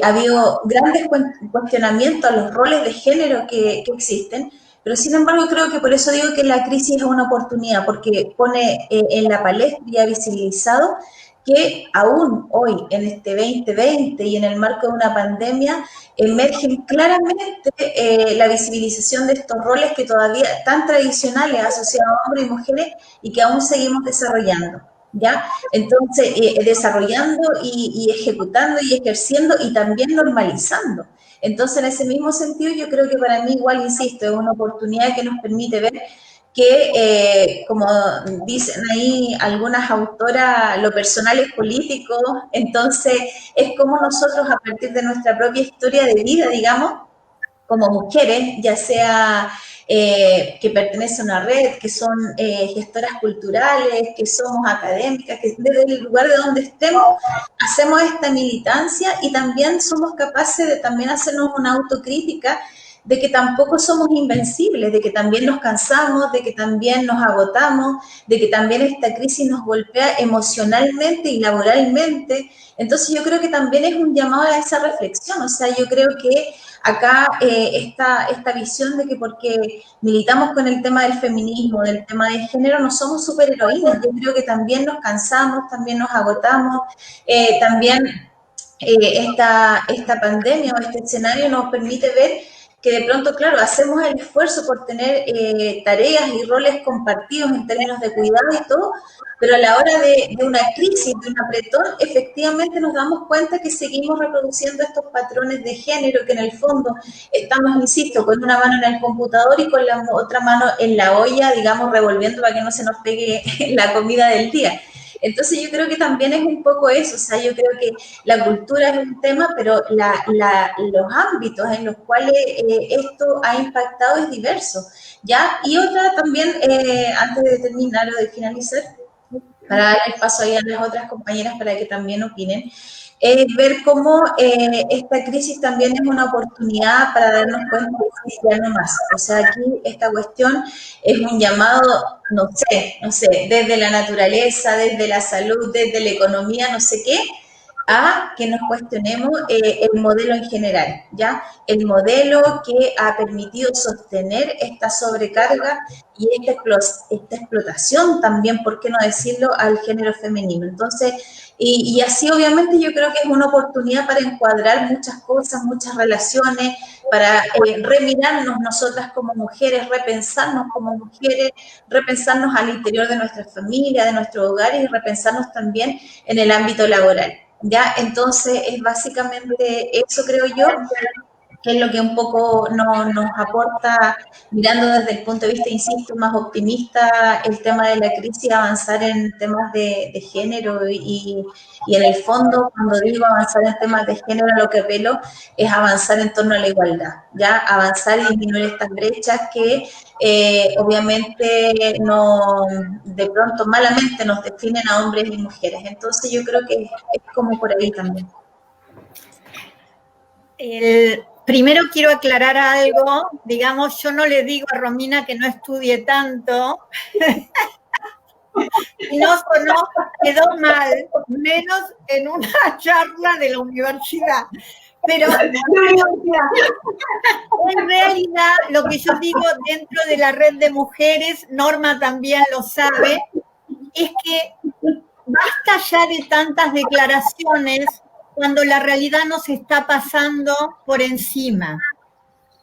[SPEAKER 3] ha habido grandes cuestionamientos a los roles de género que existen, Pero sin embargo creo que por eso digo que la crisis es una oportunidad, porque pone en la palestra y ha visibilizado que aún hoy, en este 2020 y en el marco de una pandemia, emergen claramente la visibilización de estos roles que todavía tan tradicionales asociados a hombres y mujeres y que aún seguimos desarrollando, ¿ya? Entonces, desarrollando y ejecutando y ejerciendo y también normalizando. Entonces, en ese mismo sentido, yo creo que para mí igual, insisto, es una oportunidad que nos permite ver que, como dicen ahí algunas autoras, lo personal es político, entonces es como nosotros a partir de nuestra propia historia de vida, digamos, como mujeres, ya sea que pertenece a una red, que son gestoras culturales, que somos académicas, que desde el lugar de donde estemos hacemos esta militancia y también somos capaces de también hacernos una autocrítica de que tampoco somos invencibles, de que también nos cansamos, de que también nos agotamos, de que también esta crisis nos golpea emocionalmente y laboralmente. Entonces yo creo que también es un llamado a esa reflexión, o sea, yo creo que acá esta visión de que porque militamos con el tema del feminismo, del tema de género, no somos superheroínas, yo creo que también nos cansamos, también nos agotamos, también esta pandemia o este escenario nos permite ver que de pronto, claro, hacemos el esfuerzo por tener tareas y roles compartidos en términos de cuidado y todo, pero a la hora de una crisis, de un apretón, efectivamente nos damos cuenta que seguimos reproduciendo estos patrones de género que en el fondo estamos, insisto, con una mano en el computador y con la otra mano en la olla, digamos, revolviendo para que no se nos pegue la comida del día. Entonces yo creo que también es un poco eso, o sea, yo creo que la cultura es un tema, pero los ámbitos en los cuales esto ha impactado es diverso, ¿ya? Y otra también, antes de terminar o de finalizar, para dar el paso ahí a las otras compañeras para que también opinen, es ver cómo esta crisis también es una oportunidad para darnos cuenta de que ya no más. O sea, aquí esta cuestión es un llamado, no sé, desde la naturaleza, desde la salud, desde la economía, no sé qué, a que nos cuestionemos el modelo en general, ¿ya? El modelo que ha permitido sostener esta sobrecarga y esta explotación también, ¿por qué no decirlo?, al género femenino. Entonces, y así obviamente yo creo que es una oportunidad para encuadrar muchas cosas, muchas relaciones, para remirarnos nosotras como mujeres, repensarnos como mujeres, repensarnos al interior de nuestra familia, de nuestros hogares y repensarnos también en el ámbito laboral. ¿Ya? Entonces es básicamente eso, creo yo, que es lo que un poco nos aporta, mirando desde el punto de vista, insisto, más optimista, el tema de la crisis, avanzar en temas de género y en el fondo, cuando digo avanzar en temas de género, lo que apelo es avanzar en torno a la igualdad, ¿ya? Avanzar y disminuir estas brechas que obviamente no, de pronto malamente nos definen a hombres y mujeres. Entonces yo creo que es como por ahí también.
[SPEAKER 4] Primero quiero aclarar algo, digamos, yo no le digo a Romina que no estudie tanto, y no quedó mal, menos en una charla de la universidad. Pero en realidad lo que yo digo dentro de la red de mujeres, Norma también lo sabe, es que basta ya de tantas declaraciones cuando la realidad nos está pasando por encima.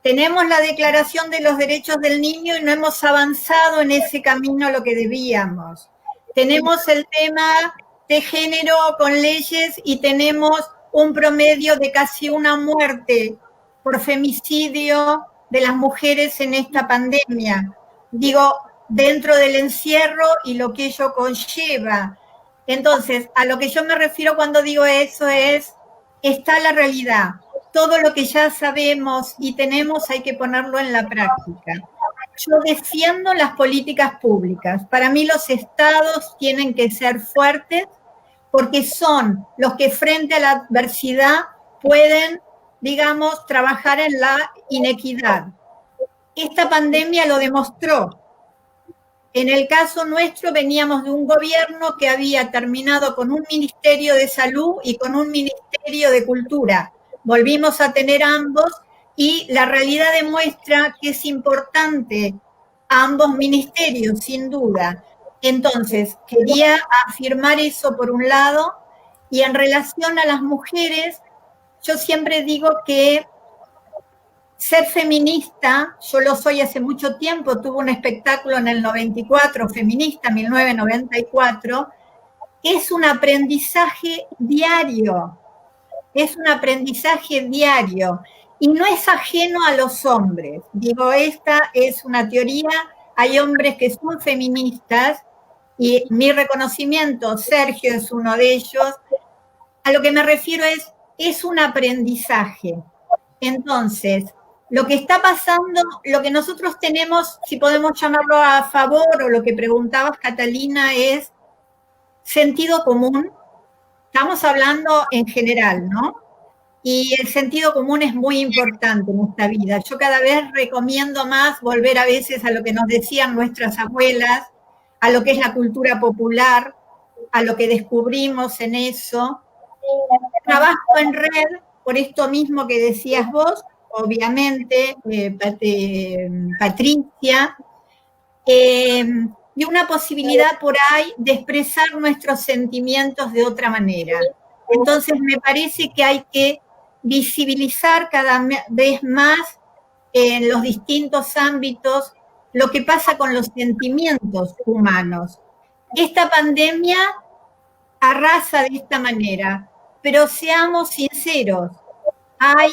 [SPEAKER 4] Tenemos la Declaración de los Derechos del Niño y no hemos avanzado en ese camino lo que debíamos. Tenemos el tema de género con leyes y tenemos un promedio de casi una muerte por femicidio de las mujeres en esta pandemia. Digo, dentro del encierro y lo que ello conlleva. Entonces, a lo que yo me refiero cuando digo eso es, está la realidad. Todo lo que ya sabemos y tenemos hay que ponerlo en la práctica. Yo defiendo las políticas públicas. Para mí los estados tienen que ser fuertes porque son los que frente a la adversidad pueden, digamos, trabajar en la inequidad. Esta pandemia lo demostró. En el caso nuestro veníamos de un gobierno que había terminado con un Ministerio de Salud y con un Ministerio de Cultura. Volvimos a tener ambos y la realidad demuestra que es importante a ambos ministerios, sin duda. Entonces, quería afirmar eso por un lado, y en relación a las mujeres, yo siempre digo que ser feminista, yo lo soy hace mucho tiempo, tuve un espectáculo en el 94, feminista, 1994, es un aprendizaje diario, es un aprendizaje diario y no es ajeno a los hombres. Digo, esta es una teoría, hay hombres que son feministas y mi reconocimiento, Sergio es uno de ellos, a lo que me refiero es un aprendizaje. Entonces, lo que está pasando, lo que nosotros tenemos, si podemos llamarlo a favor, o lo que preguntabas, Catalina, es sentido común. Estamos hablando en general, ¿no? Y el sentido común es muy importante en esta vida. Yo cada vez recomiendo más volver a veces a lo que nos decían nuestras abuelas, a lo que es la cultura popular, a lo que descubrimos en eso. Trabajo en red, por esto mismo que decías vos, obviamente, Patricia, y una posibilidad por ahí de expresar nuestros sentimientos de otra manera. Entonces me parece que hay que visibilizar cada vez más en los distintos ámbitos lo que pasa con los sentimientos humanos. Esta pandemia arrasa de esta manera, pero seamos sinceros, hay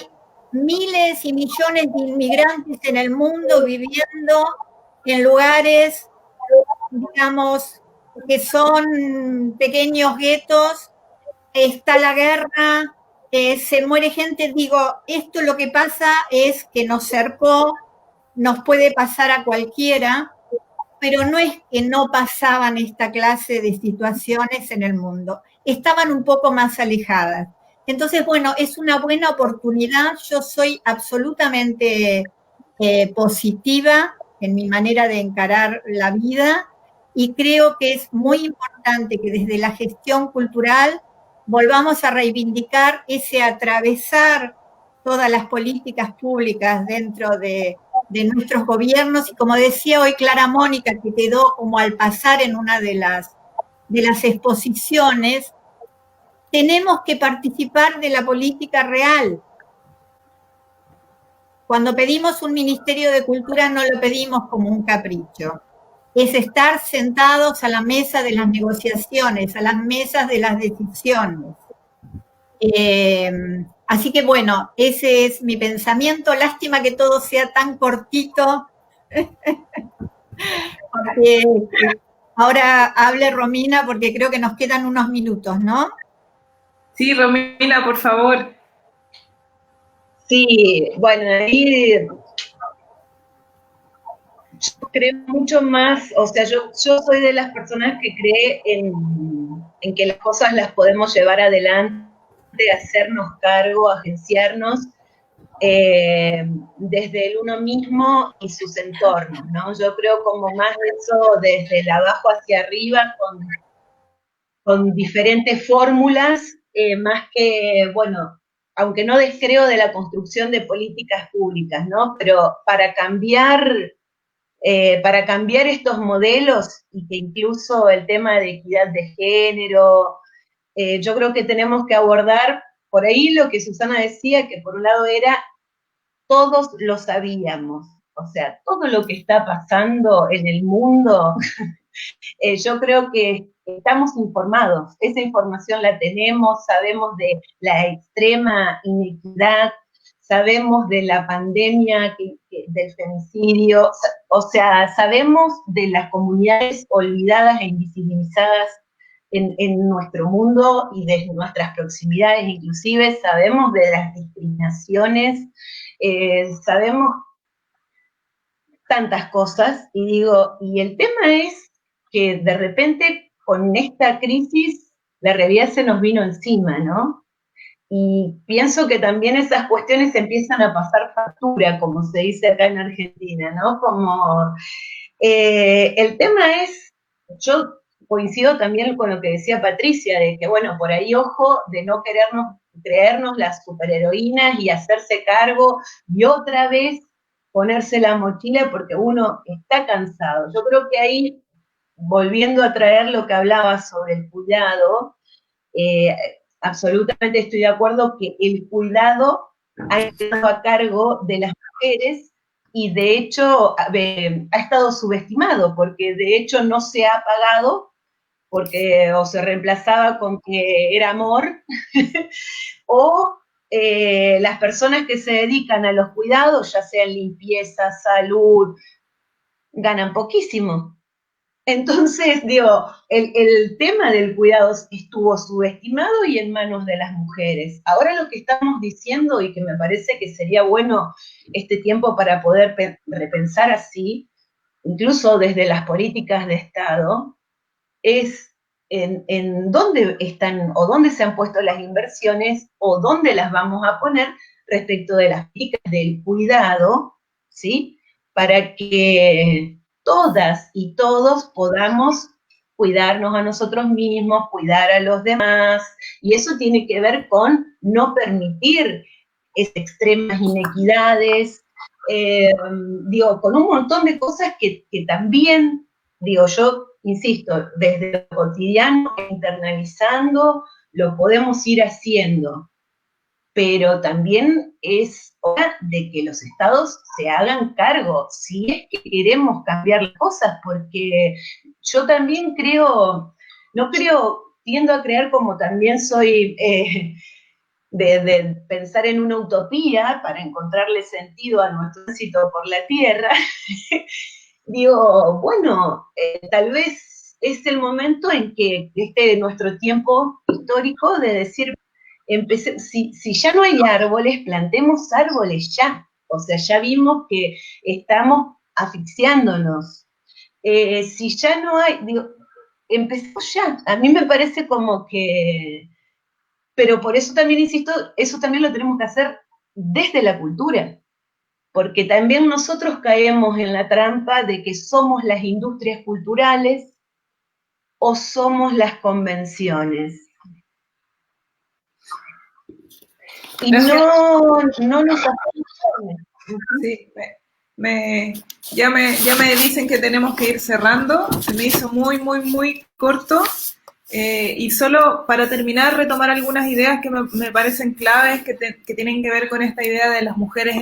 [SPEAKER 4] miles y millones de inmigrantes en el mundo viviendo en lugares, digamos, que son pequeños guetos, está la guerra, se muere gente. Digo, esto lo que pasa es que nos cercó, nos puede pasar a cualquiera, pero no es que no pasaban esta clase de situaciones en el mundo, estaban un poco más alejadas. Entonces, bueno, es una buena oportunidad. Yo soy absolutamente positiva en mi manera de encarar la vida y creo que es muy importante que desde la gestión cultural volvamos a reivindicar ese atravesar todas las políticas públicas dentro de nuestros gobiernos, y como decía hoy Clara Mónica, que quedó como al pasar en una de las exposiciones, tenemos que participar de la política real. Cuando pedimos un Ministerio de Cultura no lo pedimos como un capricho, es estar sentados a la mesa de las negociaciones, a las mesas de las decisiones. Así que bueno, ese es mi pensamiento. Lástima que todo sea tan cortito, porque ahora hable Romina, porque creo que nos quedan unos minutos, ¿no?
[SPEAKER 1] Sí, Romina, por favor.
[SPEAKER 5] Sí, bueno, ahí yo creo mucho más, o sea, yo soy de las personas que cree en que las cosas las podemos llevar adelante, hacernos cargo, agenciarnos desde el uno mismo y sus entornos, ¿no? Yo creo como más de eso desde el abajo hacia arriba con diferentes fórmulas, más que, bueno, aunque no descreo de la construcción de políticas públicas, ¿no? Pero para cambiar estos modelos, y que incluso el tema de equidad de género, yo creo que tenemos que abordar por ahí lo que Susana decía, que por un lado era, todos lo sabíamos, o sea, todo lo que está pasando en el mundo, yo creo que estamos informados, esa información la tenemos, sabemos de la extrema inequidad, sabemos de la pandemia, del femicidio, o sea, sabemos de las comunidades olvidadas e invisibilizadas en nuestro mundo y de nuestras proximidades, inclusive sabemos de las discriminaciones, sabemos tantas cosas, y digo, y el tema es que de repente con esta crisis la realidad se nos vino encima, ¿no? Y pienso que también esas cuestiones empiezan a pasar factura, como se dice acá en Argentina, ¿no? Como el tema es, yo coincido también con lo que decía Patricia, de que, bueno, por ahí ojo de no creernos las superheroínas y hacerse cargo y otra vez ponerse la mochila porque uno está cansado. Yo creo que ahí, volviendo a traer lo que hablaba sobre el cuidado, absolutamente estoy de acuerdo que el cuidado ha estado a cargo de las mujeres y de hecho ha estado subestimado, porque de hecho no se ha pagado, porque o se reemplazaba con que era amor, o las personas que se dedican a los cuidados, ya sea en limpieza, salud, ganan poquísimo. Entonces, digo, el tema del cuidado estuvo subestimado y en manos de las mujeres. Ahora lo que estamos diciendo, y que me parece que sería bueno este tiempo para poder repensar así, incluso desde las políticas de Estado, es en dónde están o dónde se han puesto las inversiones o dónde las vamos a poner respecto de las políticas del cuidado, ¿sí? Para que todas y todos podamos cuidarnos a nosotros mismos, cuidar a los demás, y eso tiene que ver con no permitir esas extremas inequidades, digo, con un montón de cosas que también, digo, yo insisto, desde lo cotidiano, internalizando, lo podemos ir haciendo, pero también es hora de que los estados se hagan cargo, si es que queremos cambiar las cosas, porque yo también creo, no creo, tiendo a creer como también soy de pensar en una utopía para encontrarle sentido a nuestro tránsito por la Tierra, digo, bueno, tal vez es el momento en que nuestro tiempo histórico de decir, si ya no hay árboles, plantemos árboles ya. O sea, ya vimos que estamos asfixiándonos. Si ya no hay, digo, empecemos ya. A mí me parece como que, pero por eso también insisto, eso también lo tenemos que hacer desde la cultura, porque también nosotros caemos en la trampa de que somos las industrias culturales o somos las convenciones. Y no nos afecta.
[SPEAKER 1] Sí, ya me dicen que tenemos que ir cerrando, se me hizo muy corto, y solo para terminar retomar algunas ideas que me parecen claves, que tienen que ver con esta idea de las mujeres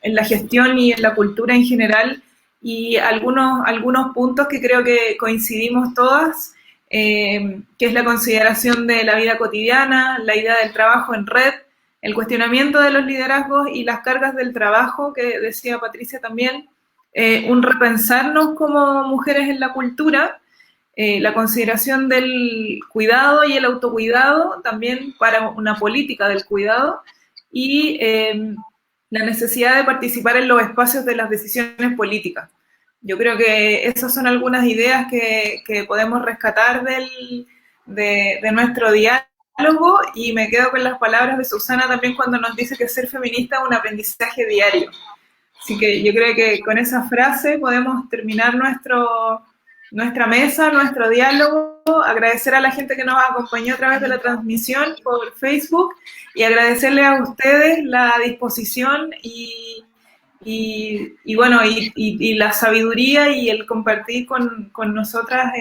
[SPEAKER 1] en la gestión y en la cultura en general, y algunos puntos que creo que coincidimos todas, que es la consideración de la vida cotidiana, la idea del trabajo en red, el cuestionamiento de los liderazgos y las cargas del trabajo, que decía Patricia también, un repensarnos como mujeres en la cultura, la consideración del cuidado y el autocuidado también para una política del cuidado, y la necesidad de participar en los espacios de las decisiones políticas. Yo creo que esas son algunas ideas que podemos rescatar de nuestro diálogo, y me quedo con las palabras de Susana también cuando nos dice que ser feminista es un aprendizaje diario. Así que yo creo que con esa frase podemos terminar nuestra mesa, nuestro diálogo, agradecer a la gente que nos acompañó a través de la transmisión por Facebook y agradecerle a ustedes la disposición y la sabiduría y el compartir con nosotras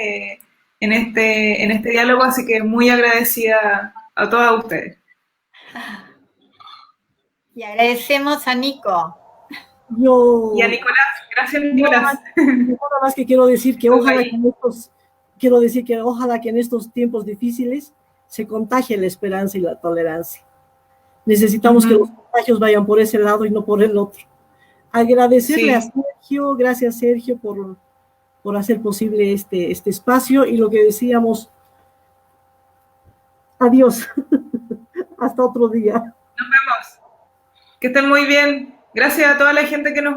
[SPEAKER 1] en este diálogo, así que muy agradecida a todas ustedes.
[SPEAKER 4] Y agradecemos a Nico.
[SPEAKER 1] Y a Nicolás, gracias Nicolás.
[SPEAKER 2] Nada más que quiero decir que ojalá que en estos tiempos difíciles se contagie la esperanza y la tolerancia. Necesitamos que los contagios vayan por ese lado y no por el otro. Agradecerle a Sergio, gracias Sergio por hacer posible este espacio, y lo que decíamos, adiós, hasta otro día.
[SPEAKER 1] Nos vemos, que estén muy bien, gracias a toda la gente que nos